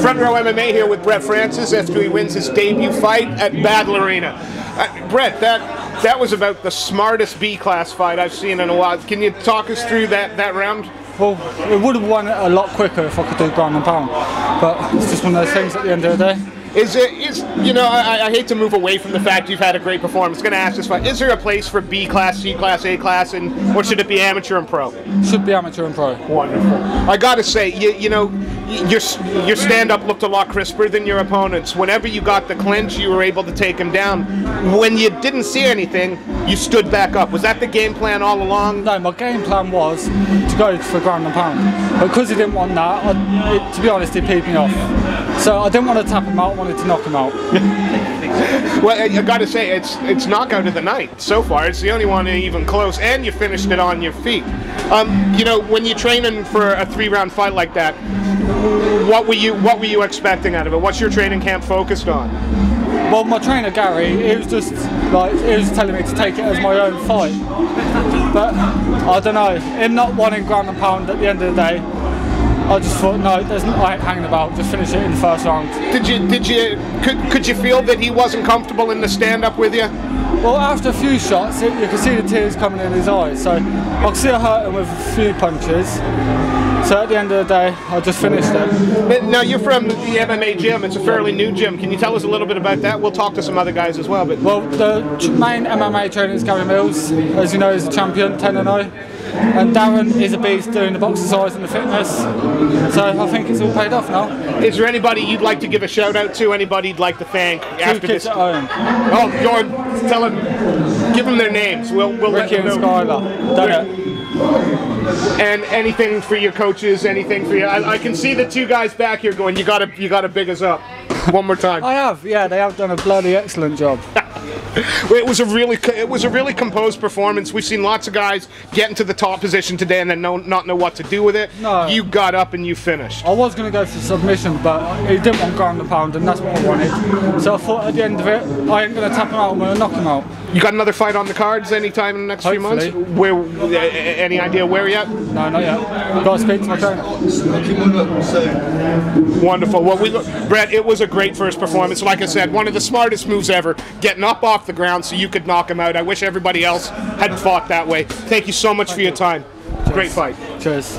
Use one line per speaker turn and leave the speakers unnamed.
Front Row MMA here with Brett Francis after he wins his debut fight at Battle Arena. Brett, that was about the smartest B-class fight I've seen in a while. Can you talk us through that round?
Well, it would have won it a lot quicker if I could do ground and pound, but it's just one of those things at the end of the day.
You know, I hate to move away from the fact you've had a great performance. I'm going to ask this fight, is there a place for B class, C class, A class, or should it be amateur and pro?
Should be amateur and pro.
Wonderful. I got to say, you know, your stand-up looked a lot crisper than your opponents. Whenever you got the clinch, you were able to take him down. When you didn't see anything, you stood back up. Was that the game plan all along?
No, my game plan was to go for ground and pound. But because he didn't want that, to be honest, he peed me off. So I didn't want to tap him out, I wanted to knock him out.
Well, I got to say, it's knockout of the night so far. It's the only one even close, and you finished it on your feet. You know, when you're training for a 3-round fight like that, what were you expecting out of it? What's your training camp focused on?
Well, my trainer Gary, he was just like, he was telling me to take it as my own fight. But I don't know, him not wanting ground and pound at the end of the day, I just thought, no, I ain't hanging about, just finish it in the first round.
Could you feel that he wasn't comfortable in the stand-up with you?
Well, after a few shots, you could see the tears coming in his eyes, so I could see I hurt him with a few punches. So at the end of the day, I just finished it.
Now, you're from the MMA gym. It's a fairly new gym. Can you tell us a little bit about that? We'll talk to some other guys as well. But
well, the main MMA trainer is Gary Mills. As you know, he's a champion, 10-0. And Darren is a beast doing the exercise and the fitness. So I think it's all paid off now.
Is there anybody you'd like to give a shout out to? Anybody you'd like to thank after
kids
this?
At home.
Oh, go on, tell them, give them their names. We'll
Ricky
let them know.
and Skylar. Done it.
And anything for your coaches, anything for you. I can see the two guys back here going, you gotta big us up. One more time.
I have, yeah, they have done a bloody excellent job.
It was a really composed performance. We've seen lots of guys get into the top position today and then not know what to do with it.
No.
You got up and you finished.
I was going to go for submission, but he didn't want ground and pound, and that's what I wanted. So I thought at the end of it, I ain't going to tap him out, I'm going to knock him out.
You got another fight on the cards anytime in the next few months? Where? Any idea where yet?
No, not yet. I've got to speak to my trainer.
Wonderful. Well, Brett, it was a great first performance. Like I said, one of the smartest moves ever, getting up off the ground so you could knock him out. I wish everybody else had fought that way. Thank you so much for your time. Great fight.
Cheers.